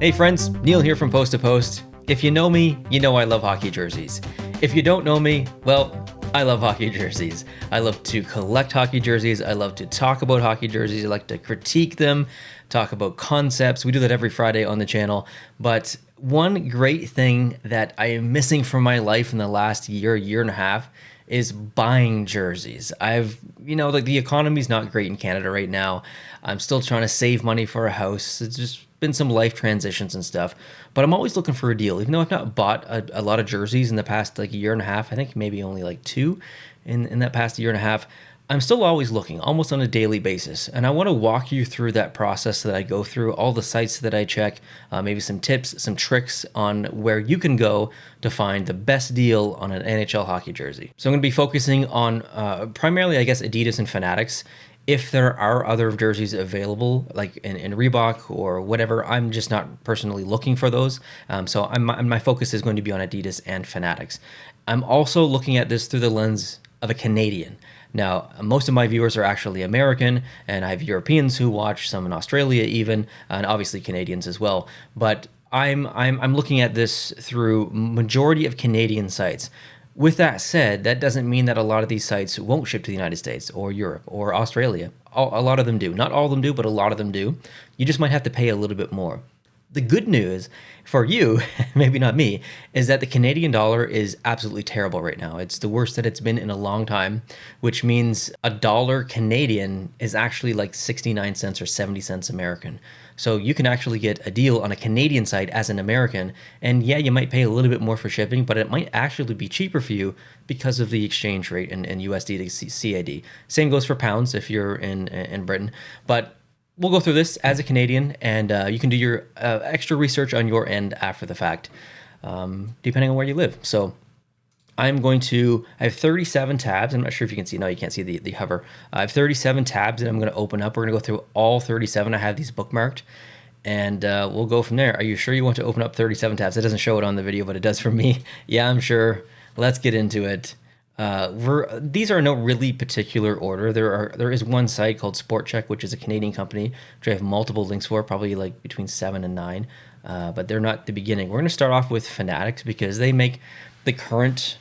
Hey friends, Neil here from Post to Post. If you know me, you know I love hockey jerseys. If you don't know me, well, I love hockey jerseys. I love to collect hockey jerseys. I love to talk about hockey jerseys. I like to critique them, talk about concepts. We do that every Friday on the channel. But one great thing that I am missing from my life in the last year and a half is buying jerseys. The economy's not great in Canada right now. I'm still trying to save money for a house. It's just been some life transitions and stuff, but I'm always looking for a deal. Even though I've not bought a lot of jerseys in the past year and a half, I think maybe only two in that past year and a half, I'm still always looking, almost on a daily basis. And I want to walk you through that process that I go through, all the sites that I check, maybe some tips, some tricks on where you can go to find the best deal on an NHL hockey jersey. So I'm going to be focusing on primarily, I guess, Adidas and Fanatics. If there are other jerseys available, like in Reebok or whatever, I'm just not personally looking for those. So my focus is going to be on Adidas and Fanatics. I'm also looking at this through the lens of a Canadian. Now, most of my viewers are actually American, and I have Europeans who watch, some in Australia even, and obviously Canadians as well. But I'm looking at this through majority of Canadian sites. With that said, that doesn't mean that a lot of these sites won't ship to the United States or Europe or Australia. A lot of them do. Not all of them do, but a lot of them do. You just might have to pay a little bit more. The good news for you, maybe not me, is that the Canadian dollar is absolutely terrible right now. It's the worst that it's been in a long time, which means a dollar Canadian is actually like 69 cents or 70 cents American. So you can actually get a deal on a Canadian site as an American, and yeah, you might pay a little bit more for shipping, but it might actually be cheaper for you because of the exchange rate in USD to CAD. Same goes for pounds if you're in Britain, but we'll go through this as a Canadian, and you can do your extra research on your end after the fact, depending on where you live. So I have 37 tabs. I'm not sure if you can see. No, you can't see the hover. I have 37 tabs that I'm going to open up. We're going to go through all 37. I have these bookmarked, and we'll go from there. Are you sure you want to open up 37 tabs? It doesn't show it on the video, but it does for me. Yeah, I'm sure. Let's get into it. These are no really particular order. There is one site called Sport Check, which is a Canadian company, which I have multiple links for, probably like between 7 and 9, but they're not the beginning. We're going to start off with Fanatics because they make the current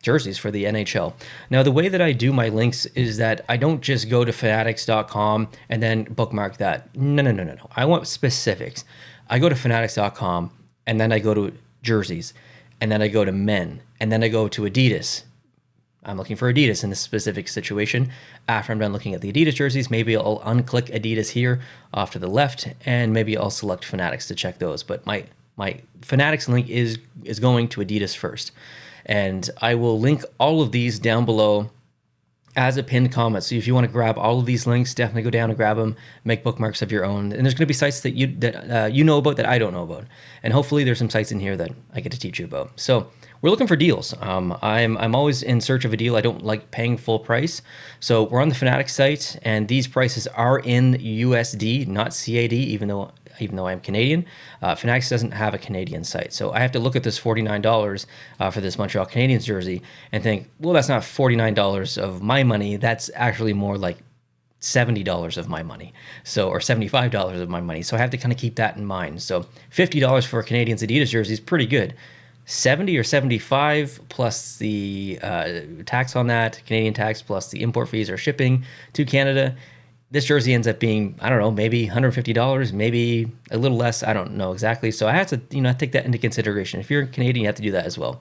jerseys for the NHL. Now, the way that I do my links is that I don't just go to fanatics.com and then bookmark that. No. I want specifics. I go to fanatics.com and then I go to jerseys, and then I go to men, and then I go to Adidas. I'm looking for Adidas in this specific situation. After I'm done looking at the Adidas jerseys, maybe I'll unclick Adidas here off to the left, and maybe I'll select Fanatics to check those. But my Fanatics link is going to Adidas first. And I will link all of these down below as a pinned comment. So if you want to grab all of these links, definitely go down and grab them, make bookmarks of your own. And there's going to be sites that you know about that I don't know about. And hopefully there's some sites in here that I get to teach you about. So we're looking for deals. I'm always in search of a deal. I don't like paying full price. So we're on the Fanatics site, and these prices are in USD, not CAD, even though I'm Canadian. Fanatics doesn't have a Canadian site. So I have to look at this $49 for this Montreal Canadiens jersey and think, well, that's not $49 of my money. That's actually more like $70 of my money. Or $75 of my money. So I have to kind of keep that in mind. So $50 for a Canadiens Adidas jersey is pretty good. 70 or 75 plus the tax on that, Canadian tax plus the import fees or shipping to Canada. This jersey ends up being, I don't know, maybe $150, maybe a little less. I don't know exactly. So I have to, take that into consideration. If you're Canadian, you have to do that as well.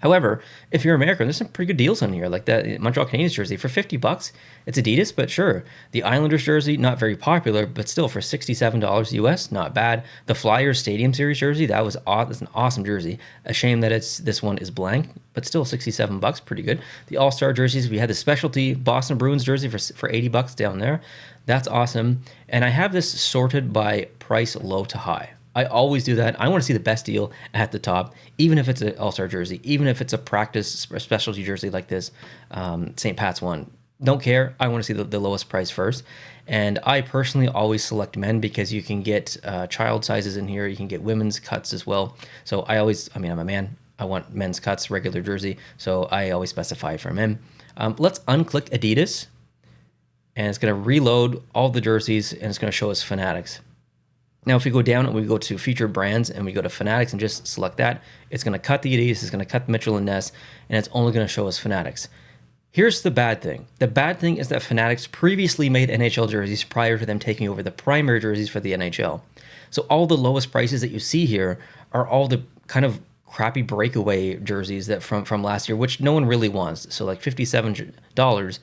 However, if you're American, there's some pretty good deals on here, like that Montreal Canadiens jersey for $50. It's Adidas, but sure. The Islanders jersey, not very popular, but still for $67 US, not bad. The Flyers Stadium Series jersey, that's an awesome jersey. A shame that this one is blank, but still $67, pretty good. The All-Star jerseys, we had the specialty Boston Bruins jersey for $80 down there. That's awesome. And I have this sorted by price low to high. I always do that. I want to see the best deal at the top, even if it's an all-star jersey, even if it's a practice specialty jersey like this St. Pat's one. Don't care. I want to see the lowest price first. And I personally always select men because you can get child sizes in here. You can get women's cuts as well. So I'm a man. I want men's cuts, regular jersey. So I always specify for men. Let's unclick Adidas. And it's going to reload all the jerseys, and it's going to show us Fanatics. Now, if we go down and we go to featured brands and we go to Fanatics and just select that, it's going to cut the Adidas, it's going to cut Mitchell and Ness, and it's only going to show us Fanatics. Here's the bad thing. The bad thing is that Fanatics previously made NHL jerseys prior to them taking over the primary jerseys for the NHL. So all the lowest prices that you see here are all the kind of crappy breakaway jerseys that from last year, which no one really wants. So like $57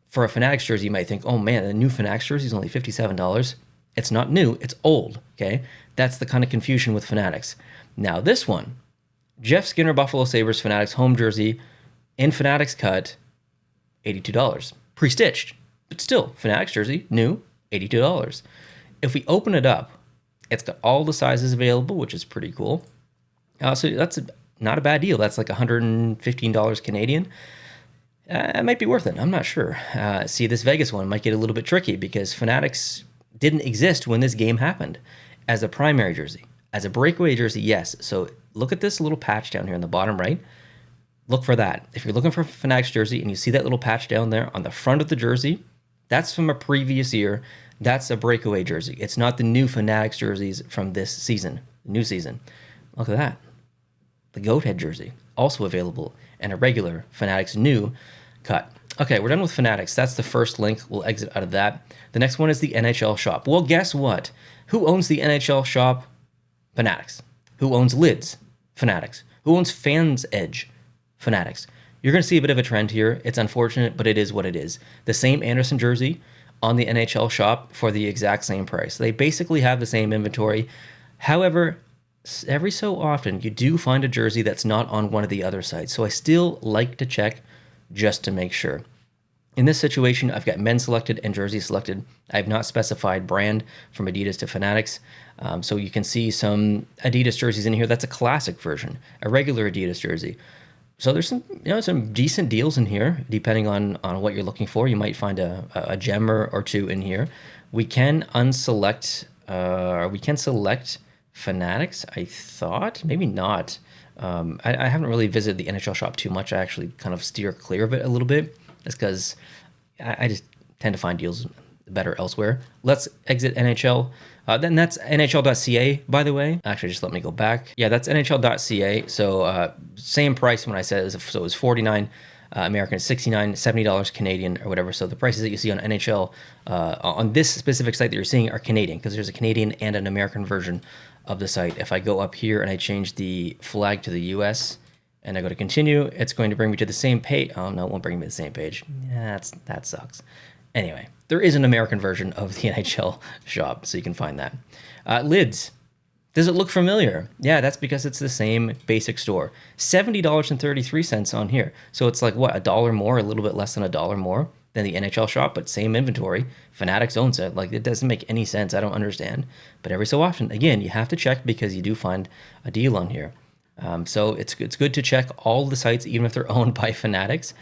for a Fanatics jersey, you might think, oh man, the new Fanatics jersey is only $57. It's not new, it's old, okay? That's the kind of confusion with Fanatics. Now this one, Jeff Skinner Buffalo Sabres Fanatics home jersey in Fanatics cut, $82. Pre-stitched, but still, Fanatics jersey, new, $82. If we open it up, it's got all the sizes available, which is pretty cool. So that's not a bad deal. That's like $115 Canadian. It might be worth it. I'm not sure. See, this Vegas one might get a little bit tricky because Fanatics didn't exist when this game happened as a primary jersey. As a breakaway jersey, yes. So look at this little patch down here in the bottom right. Look for that. If you're looking for a Fanatics jersey and you see that little patch down there on the front of the jersey, that's from a previous year. That's a breakaway jersey. It's not the new Fanatics jerseys from this season, new season. Look at that. The goat head jersey, also available, and a regular Fanatics new cut. Okay, we're done with Fanatics. That's the first link. We'll exit out of that. The next one is the NHL shop. Well, guess what? Who owns the NHL shop? Fanatics. Who owns Lids? Fanatics. Who owns Fans Edge? Fanatics. You're going to see a bit of a trend here. It's unfortunate, but it is what it is. The same Anderson jersey on the NHL shop for the exact same price. They basically have the same inventory. However, every so often, you do find a jersey that's not on one of the other sites. So I still like to check just to make sure. In this situation, I've got men selected and jersey selected. I have not specified brand from Adidas to Fanatics. So you can see some Adidas jerseys in here. That's a classic version, a regular Adidas jersey. So there's some decent deals in here, depending on what you're looking for. You might find a gem or two in here. We can select Fanatics, I thought. Maybe not. I haven't really visited the NHL shop too much. I actually kind of steer clear of it a little bit. That's because I just tend to find deals better elsewhere. Let's exit NHL. Then that's NHL.ca, by the way. Actually, just let me go back. Yeah, that's NHL.ca. So same price when I said it was 49 American, 69, $70 Canadian or whatever. So the prices that you see on NHL on this specific site that you're seeing are Canadian because there's a Canadian and an American version of the site. If I go up here and I change the flag to the US and I go to continue, it's going to bring me to the same page. Oh no, it won't bring me to the same page. Yeah, that sucks. Anyway, there is an American version of the NHL shop, so you can find that. Lids. Does it look familiar? Yeah, that's because it's the same basic store. $70.33 on here. So it's like, what, $1 more, a little bit less than $1 more than the NHL shop, but same inventory. Fanatics owns it. Like, it doesn't make any sense. I don't understand. But every so often, again, you have to check because you do find a deal on here. So it's good to check all the sites, even if they're owned by Fanatics.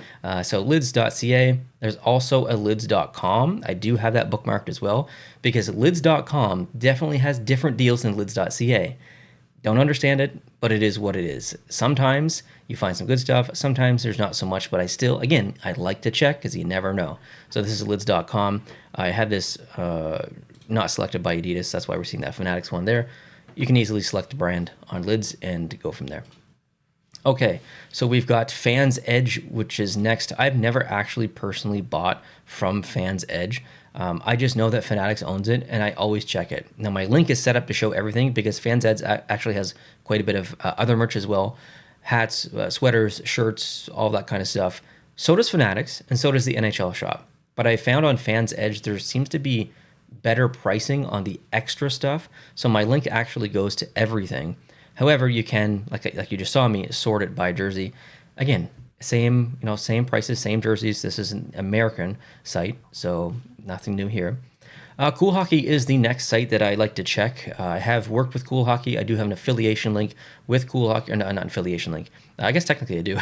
So lids.ca, there's also a lids.com. I do have that bookmarked as well because lids.com definitely has different deals than lids.ca. Don't understand it, but it is what it is. Sometimes you find some good stuff. Sometimes there's not so much, but I like to check because you never know. So this is lids.com. I had this not selected by Adidas. That's why we're seeing that Fanatics one there. You can easily select the brand on Lids and go from there. Okay, so we've got Fans Edge, which is next. I've never actually personally bought from Fans Edge. I just know that Fanatics owns it, and I always check it. Now, my link is set up to show everything because Fans Edge actually has quite a bit of other merch as well. Hats, sweaters, shirts, all that kind of stuff. So does Fanatics, and so does the NHL shop. But I found on Fans Edge there seems to be better pricing on the extra stuff. So my link actually goes to everything. However, you can, like you just saw me, sort it by jersey. Again, same prices, same jerseys. This is an American site, so nothing new here. Cool Hockey is the next site that I like to check. I have worked with Cool Hockey. I do have an affiliation link with Cool Hockey, or not an affiliation link. I guess technically I do.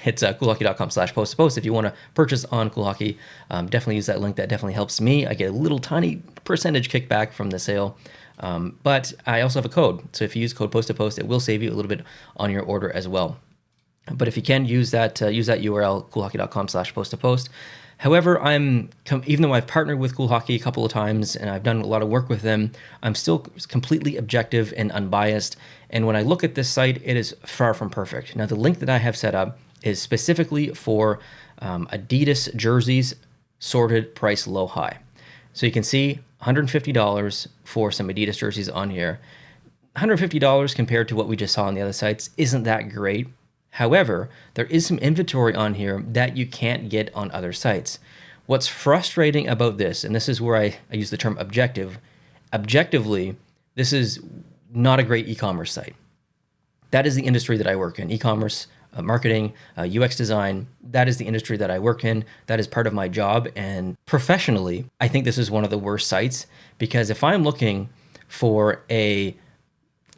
It's coolhockey.com/post-to-post. If you want to purchase on Cool Hockey, definitely use that link. That definitely helps me. I get a little tiny percentage kickback from the sale. But I also have a code. So if you use code post-to-post, it will save you a little bit on your order as well. But if you can use that URL, coolhockey.com/post-to-post. However, even though I've partnered with Cool Hockey a couple of times and I've done a lot of work with them, I'm still completely objective and unbiased. And when I look at this site, it is far from perfect. Now, the link that I have set up is specifically for Adidas jerseys, sorted price low high. So you can see $150 for some Adidas jerseys on here. $150 compared to what we just saw on the other sites isn't that great. However, there is some inventory on here that you can't get on other sites. What's frustrating about this, and this is where I use the term objectively, this is not a great e-commerce site. That is the industry that I work in, e-commerce, marketing, UX design. That is the industry that I work in. That is part of my job. And professionally, I think this is one of the worst sites, because if I'm looking for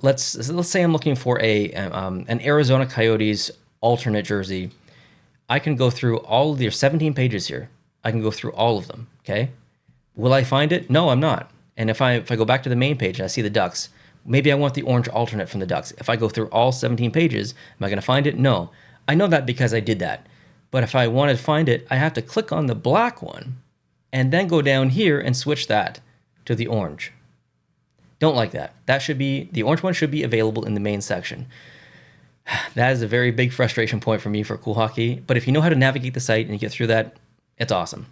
let's say I'm looking for an Arizona Coyotes alternate jersey, I can go through all of their 17 pages here. I can go through all of them. Okay. Will I find it? No, I'm not. And if I go back to the main page and I see the Ducks, maybe I want the orange alternate from the Ducks. If I go through all 17 pages, am I going to find it? No. I know that because I did that. But if I want to find it, I have to click on the black one and then go down here and switch that to the orange. Don't like that. The orange one should be available in the main section. That is a very big frustration point for me for Cool Hockey. But if you know how to navigate the site and you get through that, it's awesome.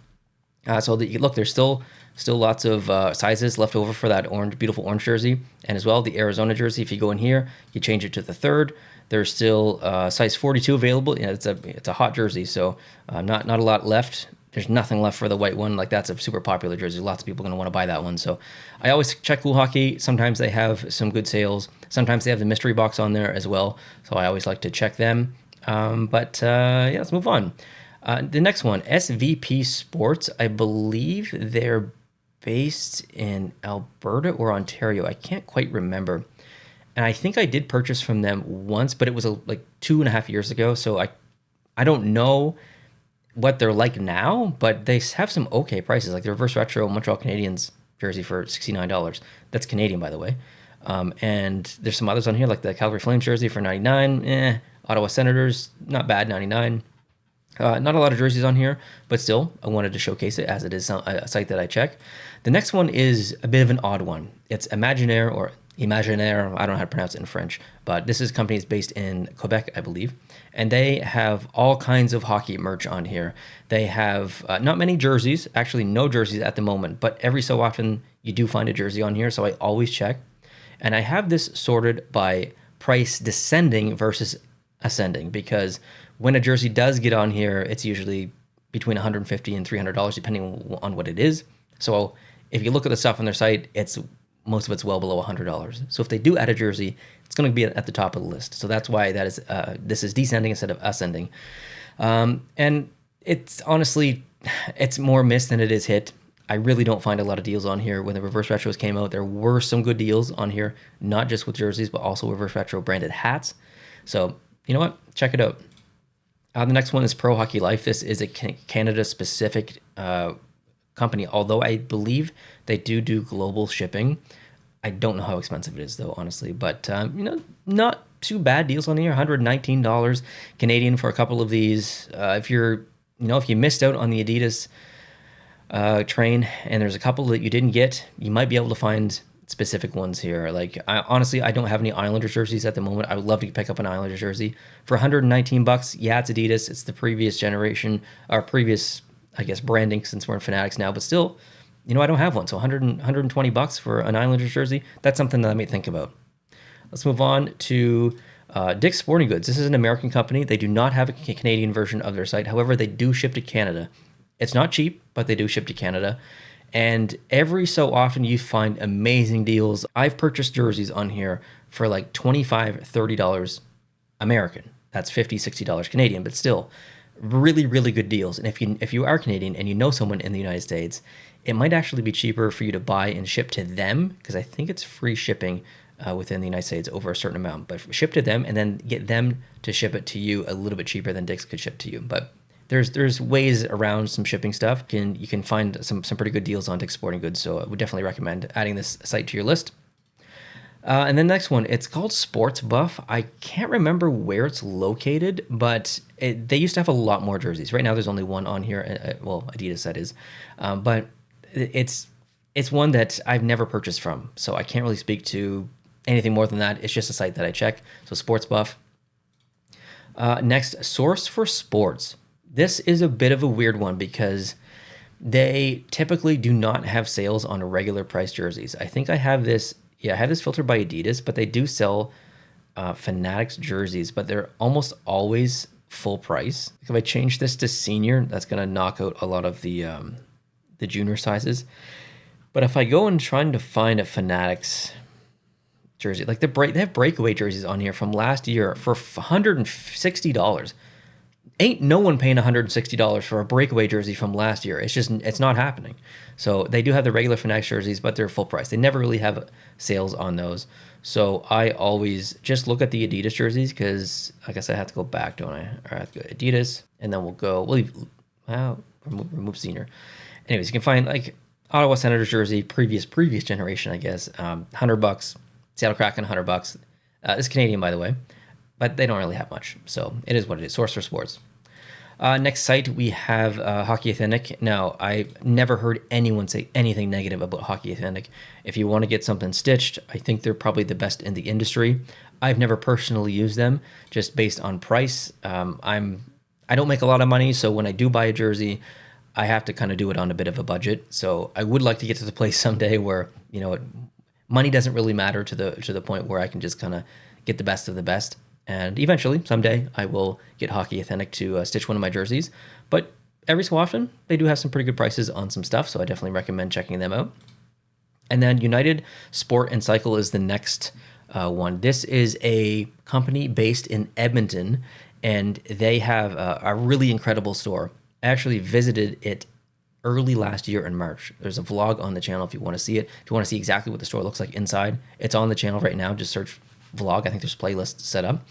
So look, there's still lots of sizes left over for that beautiful orange jersey, and as well the Arizona jersey. If you go in here, you change it to the 3rd. There's still size 42 available. It's a hot jersey, so not a lot left. There's nothing left for the white one. Like, that's a super popular jersey. Lots of people are going to want to buy that one. So I always check Cool Hockey. Sometimes they have some good sales. Sometimes they have the mystery box on there as well. So I always like to check them. Yeah, let's move on. The next one, SVP Sports. I believe they're based in Alberta or Ontario. I can't quite remember. And I think I did purchase from them once, but it was like 2.5 years ago. So I don't know what they're like now, but they have some okay prices, like the reverse retro Montreal Canadiens jersey for $69. That's Canadian, by the way. And there's some others on here, like the Calgary Flames jersey for $99. Ottawa Senators, not bad, $99. Not a lot of jerseys on here, but still, I wanted to showcase it as it is a site that I check. The next one is a bit of an odd one. It's Imaginaire, I don't know how to pronounce it in French, but this company is based in Quebec, I believe, and they have all kinds of hockey merch on here. They have not many jerseys, actually no jerseys at the moment, but every so often you do find a jersey on here, so I always check. And I have this sorted by price descending versus ascending, because when a jersey does get on here, it's usually between $150 and $300, depending on what it is. So if you look at the stuff on their site, most of it's well below $100. So if they do add a jersey, it's going to be at the top of the list. So that's why this is descending instead of ascending. And it's honestly, it's more miss than it is hit. I really don't find a lot of deals on here. When the reverse retros came out, there were some good deals on here, not just with jerseys, but also reverse retro branded hats. So you know what? Check it out. The next one is Pro Hockey Life. This is a Canada-specific company, although I believe they do global shipping. I don't know how expensive it is, though, honestly. But, not too bad deals on here. $119 Canadian for a couple of these. If you missed out on the Adidas train and there's a couple that you didn't get, you might be able to find specific ones here. Like, honestly, I don't have any Islanders jerseys at the moment. I would love to pick up an Islanders jersey for $119. Yeah, it's Adidas. It's the previous generation, or previous, I guess, branding, since we're in Fanatics now. But still, I don't have one. So $120 for an Islanders jersey, that's something that I may think about. Let's move on to Dick's Sporting Goods. This is an American company. They do not have a Canadian version of their site. However, they do ship to Canada. It's not cheap, but they do ship to Canada. And every so often you find amazing deals. I've purchased jerseys on here for like $25, $30 American. That's $50, $60 Canadian, but still really, really good deals. And if you are Canadian and you know someone in the United States, it might actually be cheaper for you to buy and ship to them, because I think it's free shipping within the United States over a certain amount. But ship to them and then get them to ship it to you a little bit cheaper than Dick's could ship to you. But there's ways around some shipping stuff. You can find some pretty good deals on Dick's Sporting Goods, so I would definitely recommend adding this site to your list. And then next one, it's called Sports Buff. I can't remember where it's located, but they used to have a lot more jerseys. Right now, there's only one on here. Well, Adidas that is, but it's it's one that I've never purchased from, so I can't really speak to anything more than that. It's just a site that I check. So Sports Buff. Next, Source for Sports. This is a bit of a weird one because they typically do not have sales on regular price jerseys. I think I have this. Yeah, I have this filtered by Adidas, but they do sell Fanatics jerseys, but they're almost always full price. If I change this to senior, that's gonna knock out a lot of the junior sizes. But if I go and trying to find a Fanatics jersey, like they have breakaway jerseys on here from last year for $160. Ain't no one paying $160 for a breakaway jersey from last year. It's not happening. So they do have the regular Fanatics jerseys, but they're full price. They never really have sales on those. So I always just look at the Adidas jerseys because I guess I have to go back, don't I? Or I have to go Adidas, and then remove senior. Anyways, you can find like Ottawa Senators jersey, previous generation, I guess, $100. Seattle Kraken, $100. It's Canadian, by the way, but they don't really have much. So it is what it is. Source for Sports. Next site, we have Hockey Authentic. Now, I've never heard anyone say anything negative about Hockey Authentic. If you want to get something stitched, I think they're probably the best in the industry. I've never personally used them, just based on price. I don't make a lot of money, so when I do buy a jersey, I have to kind of do it on a bit of a budget. So I would like to get to the place someday where, money doesn't really matter to the point where I can just kind of get the best of the best. And eventually, someday, I will get Hockey Authentic to stitch one of my jerseys. But every so often, they do have some pretty good prices on some stuff, so I definitely recommend checking them out. And then United Sport and Cycle is the next one. This is a company based in Edmonton, and they have a really incredible store. I actually visited it early last year in March. There's a vlog on the channel if you want to see it. If you want to see exactly what the store looks like inside, it's on the channel right now. Just search vlog. I think there's playlists set up.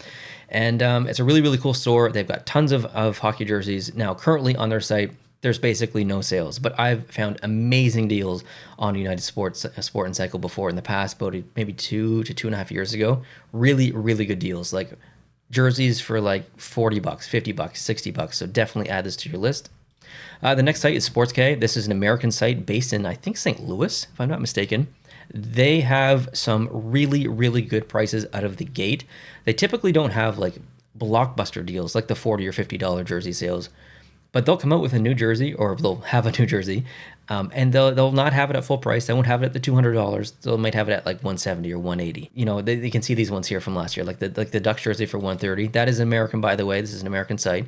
And it's a really, really cool store. They've got tons of hockey jerseys. Now, currently on their site, there's basically no sales, but I've found amazing deals on United Sport and Cycle before in the past, about maybe 2 to 2.5 years ago. Really, really good deals, like jerseys for like $40, $50, $60. So definitely add this to your list. The next site is SportsK. This is an American site based in, I think, St. Louis, if I'm not mistaken. They have some really, really good prices out of the gate. They typically don't have like blockbuster deals like the $40 or $50 jersey sales, but they'll come out with a new jersey, or they'll have a new jersey, and they'll not have it at full price. They won't have it at the $200. They might have it at like $170 or $180. They can see these ones here from last year, like the Ducks jersey for $130. That is American, by the way. This is an American site,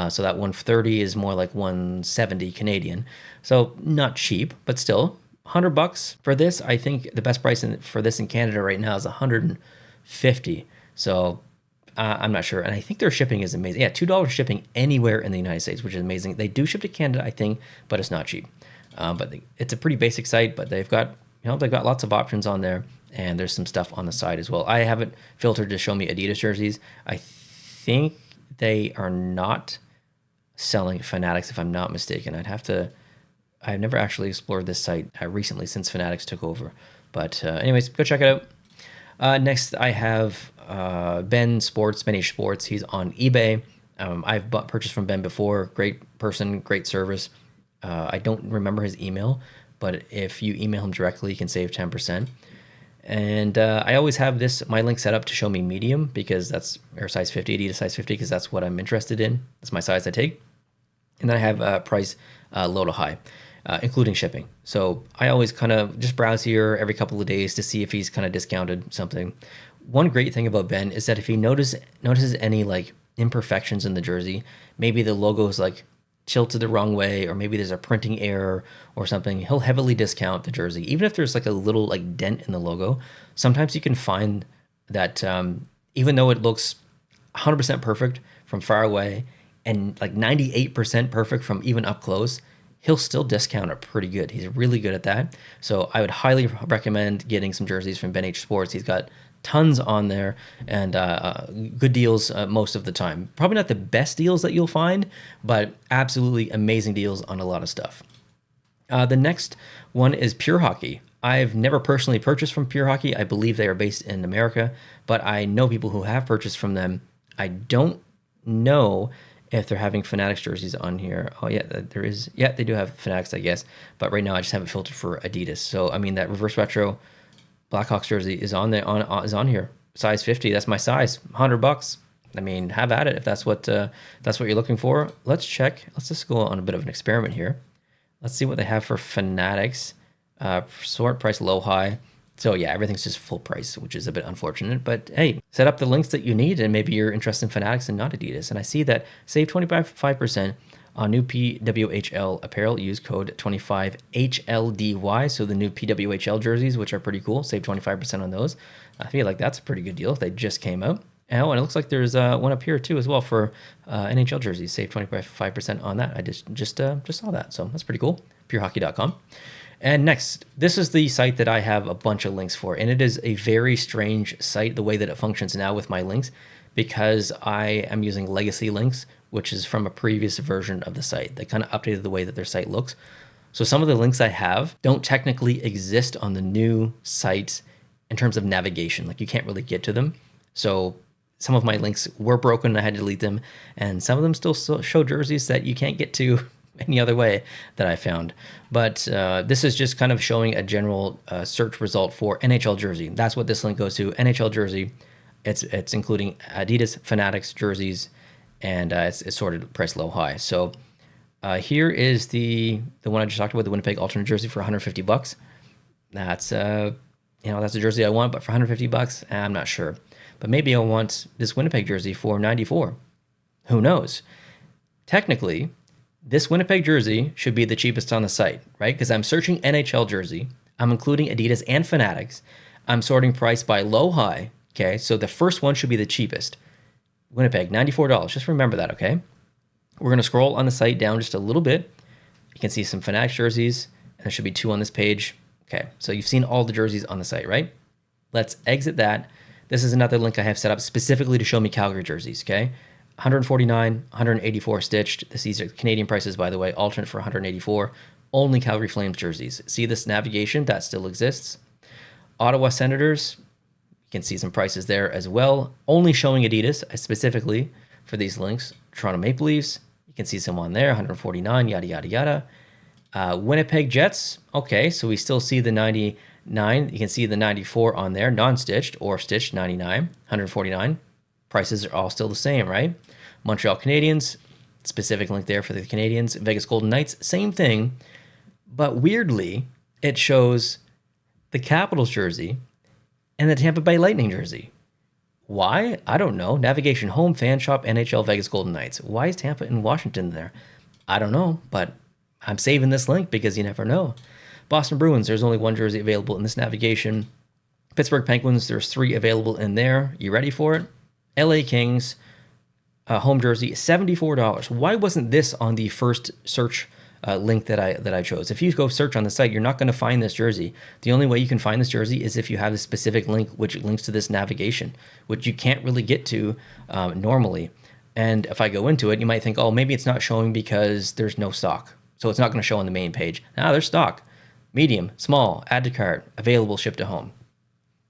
so that $130 is more like $170 Canadian. So not cheap, but still $100 for this. I think the best price for this in Canada right now is $150. So I'm not sure. And I think their shipping is amazing. Yeah, $2 shipping anywhere in the United States, which is amazing. They do ship to Canada, I think, but it's not cheap. But it's a pretty basic site, but they've got lots of options on there, and there's some stuff on the side as well. I have it filtered to show me Adidas jerseys. I think they are not selling Fanatics, if I'm not mistaken. I've never actually explored this site recently since Fanatics took over. But anyways, go check it out. Next, I have Ben H Sports. He's on eBay. I've purchased from Ben before. Great person, great service. I don't remember his email, but if you email him directly, you can save 10%. And I always have my link set up to show me medium, because that's size 50, Adidas size 50, because that's what I'm interested in. That's my size I take. And then I have price low to high, including shipping. So I always kind of just browse here every couple of days to see if he's kind of discounted something. One great thing about Ben is that if he notices any like imperfections in the jersey, maybe the logo is like tilted the wrong way, or maybe there's a printing error or something, he'll heavily discount the jersey. Even if there's like a little like dent in the logo, sometimes you can find that even though it looks 100% perfect from far away and like 98% perfect from even up close, he'll still discount it pretty good. He's really good at that. So I would highly recommend getting some jerseys from Ben H Sports. He's got tons on there, and good deals most of the time. Probably not the best deals that you'll find, but absolutely amazing deals on a lot of stuff. The next one is Pure Hockey. I've never personally purchased from Pure Hockey. I believe they are based in America, but I know people who have purchased from them. I don't know if they're having Fanatics jerseys on here. Oh yeah, there is. Yeah, they do have Fanatics, I guess. But right now I just have it filtered for Adidas. So I mean that reverse retro Blackhawks jersey is on there is on here. Size 50. That's my size. $100. I mean, have at it if that's what you're looking for. Let's check. Let's just go on a bit of an experiment here. Let's see what they have for Fanatics. Sort price low high. So yeah, everything's just full price, which is a bit unfortunate. But hey, set up the links that you need, and maybe you're interested in Fanatics and not Adidas. And I see that save 25% on new PWHL apparel. Use code 25HLDY. So the new PWHL jerseys, which are pretty cool, save 25% on those. I feel like that's a pretty good deal. They just came out. Oh, and it looks like there's one up here too as well for NHL jerseys. Save 25% on that. I just saw that, so that's pretty cool. PureHockey.com. And next, this is the site that I have a bunch of links for, and it is a very strange site the way that it functions now with my links, because I am using legacy links, which is from a previous version of the site. They kind of updated the way that their site looks. So some of the links I have don't technically exist on the new site in terms of navigation. Like you can't really get to them. So some of my links were broken and I had to delete them, and some of them still show jerseys that you can't get to any other way that I found. But this is just kind of showing a general search result for NHL jersey. That's what this link goes to, NHL jersey. It's including Adidas, Fanatics jerseys, and it's sorted price low high. So here is the one I just talked about, the Winnipeg alternate jersey for $150. That's that's a jersey I want, but for $150, I'm not sure. But maybe I want this Winnipeg jersey for $94. Who knows? Technically, this Winnipeg jersey should be the cheapest on the site, right? Because I'm searching NHL jersey. I'm including Adidas and Fanatics. I'm sorting price by low high. Okay, so the first one should be the cheapest. Winnipeg, $94. Just remember that, okay? We're going to scroll on the site down just a little bit. You can see some Fanatics jerseys, and there should be 2 on this page. Okay, so you've seen all the jerseys on the site, right? Let's exit that. This is another link I have set up specifically to show me Calgary jerseys, okay? 149, 184 stitched. These are Canadian prices, by the way, alternate for 184. Only Calgary Flames jerseys. See this navigation? That still exists. Ottawa Senators, you can see some prices there as well. Only showing Adidas specifically for these links. Toronto Maple Leafs, you can see some on there, 149, yada, yada, yada. Winnipeg Jets, okay, so we still see the 99. You can see the 94 on there, non-stitched or stitched 99, 149. Prices are all still the same, right? Montreal Canadiens, specific link there for the Canadiens. Vegas Golden Knights, same thing. But weirdly, it shows the Capitals jersey and the Tampa Bay Lightning jersey. Why? I don't know. Navigation home, fan shop, NHL, Vegas Golden Knights. Why is Tampa and Washington there? I don't know, but I'm saving this link because you never know. Boston Bruins, there's only one jersey available in this navigation. Pittsburgh Penguins, there's 3 available in there. You ready for it? LA Kings, home jersey, $74. Why wasn't this on the first search link that I chose? If you go search on the site, you're not going to find this jersey. The only way you can find this jersey is if you have a specific link which links to this navigation, which you can't really get to normally. And if I go into it, you might think, oh, maybe it's not showing because there's no stock. So it's not going to show on the main page. There's stock. Medium, small, add to cart, available, ship to home.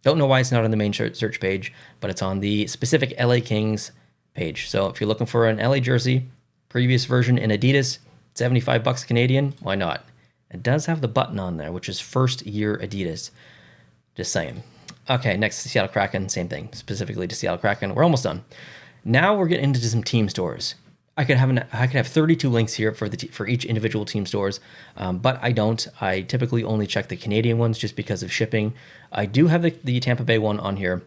Don't know why it's not on the main search page, but it's on the specific LA Kings page. So if you're looking for an LA jersey, previous version in Adidas, $75 Canadian, why not? It does have the button on there, which is first year Adidas. Just saying. Okay, next, Seattle Kraken, same thing, specifically to Seattle Kraken. We're almost done. Now we're getting into some team stores. I could have 32 links here for each individual team stores, but I don't. I typically only check the Canadian ones just because of shipping. I do have the Tampa Bay one on here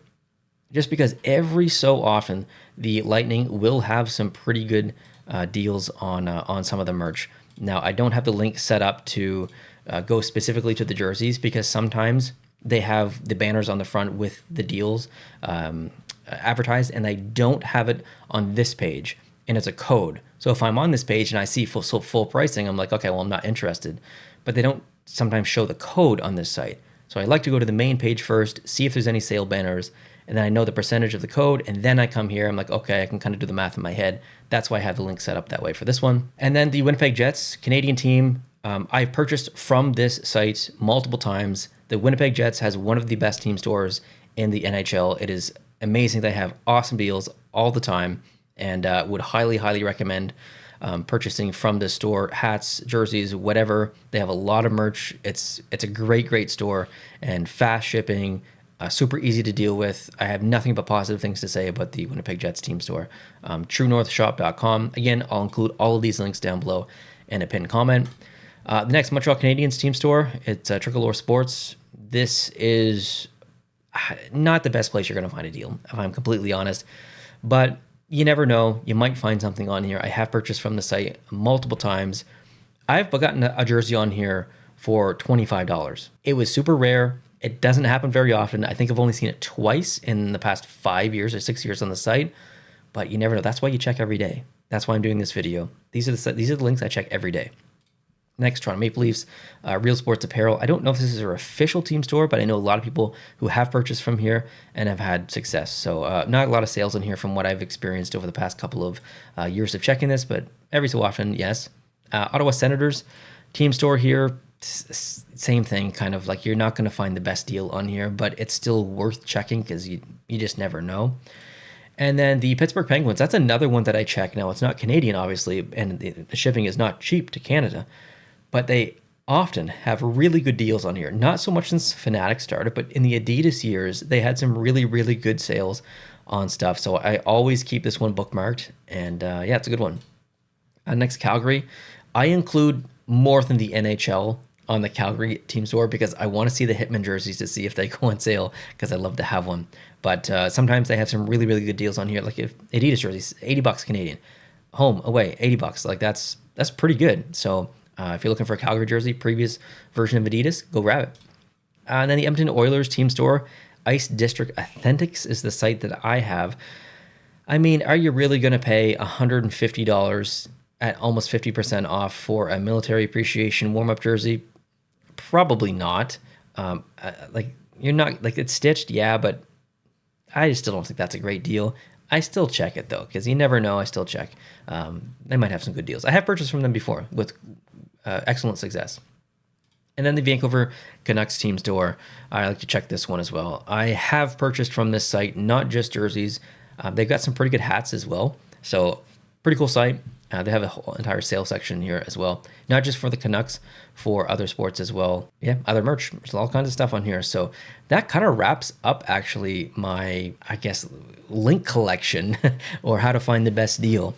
just because every so often the Lightning will have some pretty good deals on some of the merch. Now, I don't have the link set up to go specifically to the jerseys because sometimes they have the banners on the front with the deals advertised, and I don't have it on this page. And it's a code. So if I'm on this page and I see full pricing, I'm like, okay, well, I'm not interested. But they don't sometimes show the code on this site. So I like to go to the main page first, see if there's any sale banners, and then I know the percentage of the code, and then I come here, I'm like, okay, I can kind of do the math in my head. That's why I have the link set up that way for this one. And then the Winnipeg Jets, Canadian team, I've purchased from this site multiple times. The Winnipeg Jets has one of the best team stores in the NHL. It is amazing. They have awesome deals all the time, and would highly, highly recommend purchasing from this store. Hats, jerseys, whatever. They have a lot of merch. It's a great, great store, and fast shipping, super easy to deal with. I have nothing but positive things to say about the Winnipeg Jets team store. TrueNorthShop.com. Again, I'll include all of these links down below in a pinned comment. The next Montreal Canadiens team store, it's Tricolore Sports. This is not the best place you're going to find a deal, if I'm completely honest. But you never know. You might find something on here. I have purchased from the site multiple times. I've gotten a jersey on here for $25. It was super rare. It doesn't happen very often. I think I've only seen it twice in the past 5 years or 6 years on the site. But you never know. That's why you check every day. That's why I'm doing this video. These are the links I check every day. Next, Toronto Maple Leafs, Real Sports Apparel. I don't know if this is their official team store, but I know a lot of people who have purchased from here and have had success. So not a lot of sales in here from what I've experienced over the past couple of years of checking this, but every so often, yes. Ottawa Senators team store here, same thing, kind of like you're not going to find the best deal on here, but it's still worth checking because you just never know. And then the Pittsburgh Penguins, that's another one that I check. Now, it's not Canadian, obviously, and the shipping is not cheap to Canada, but they often have really good deals on here. Not so much since Fanatics started, but in the Adidas years, they had some really, really good sales on stuff. So I always keep this one bookmarked, and yeah, it's a good one. Next, Calgary. I include more than the NHL on the Calgary team store because I want to see the Hitman jerseys to see if they go on sale because I love to have one. But sometimes they have some really, really good deals on here. Like if Adidas jerseys, $80 Canadian. Home, away, $80. Like that's pretty good. So if you're looking for a Calgary jersey, previous version of Adidas, go grab it. And then the Edmonton Oilers team store, Ice District Authentics is the site that I have. I mean, are you really going to pay $150 at almost 50% off for a military appreciation warm-up jersey? Probably not. Like you're not, like it's stitched, yeah, but I just still don't think that's a great deal. I still check it though, because you never know. I still check. They might have some good deals. I have purchased from them before with excellent success. And then the Vancouver Canucks team store, I like to check this one as well. I have purchased from this site, not just jerseys. They've got some pretty good hats as well. So pretty cool site. They have a whole entire sales section here as well. Not just for the Canucks, for other sports as well. Yeah, other merch. There's all kinds of stuff on here. So that kind of wraps up actually my, I guess, link collection or how to find the best deal.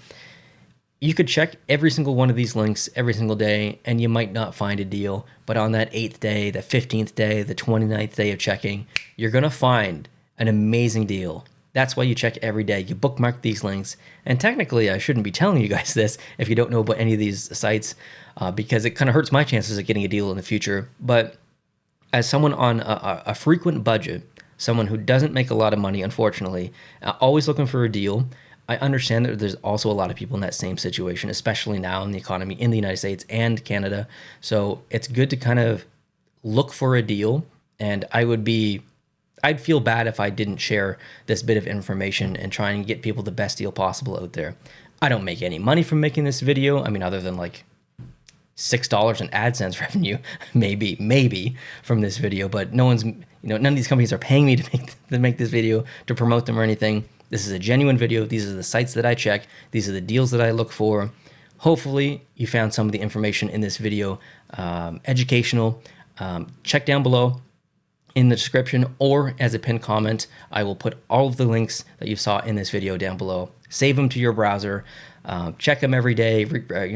You could check every single one of these links every single day and you might not find a deal. But on that 8th day, the 15th day, the 29th day of checking, you're going to find an amazing deal. That's why you check every day. You bookmark these links. And technically, I shouldn't be telling you guys this if you don't know about any of these sites because it kind of hurts my chances of getting a deal in the future. But as someone on a frequent budget, someone who doesn't make a lot of money, unfortunately, always looking for a deal, I understand that there's also a lot of people in that same situation, especially now in the economy in the United States and Canada. So it's good to kind of look for a deal. And I'd feel bad if I didn't share this bit of information and try and get people the best deal possible out there. I don't make any money from making this video. I mean, other than like $6 in AdSense revenue, maybe from this video, but none of these companies are paying me to make this video, to promote them or anything. This is a genuine video. These are the sites that I check. These are the deals that I look for. Hopefully you found some of the information in this video educational. Check down below in the description or as a pinned comment. I will put all of the links that you saw in this video down below. Save them to your browser. Check them every day.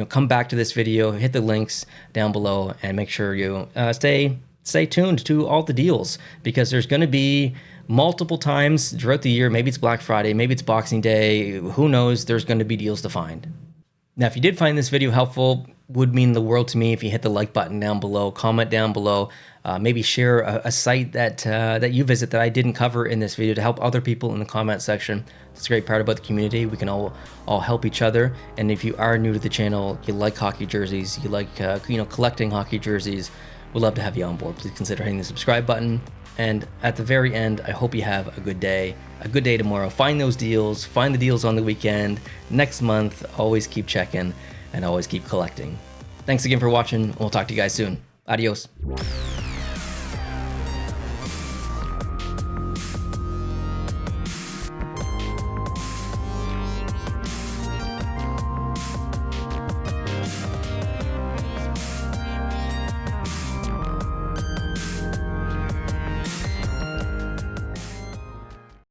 Come back to this video, hit the links down below, and make sure you stay tuned to all the deals because there's going to be multiple times throughout the year. Maybe it's Black Friday, maybe it's Boxing Day. Who knows? There's going to be deals to find. Now, if you did find this video helpful, would mean the world to me if you hit the like button down below, comment down below, maybe share a site that you visit that I didn't cover in this video to help other people in the comment section. It's a great part about the community. We can all help each other. And if you are new to the channel, you like hockey jerseys, you like collecting hockey jerseys, we'd love to have you on board. Please consider hitting the subscribe button. And at the very end, I hope you have a good day tomorrow. Find those deals, find the deals on the weekend. Next month, always keep checking and always keep collecting. Thanks again for watching. We'll talk to you guys soon. Adios.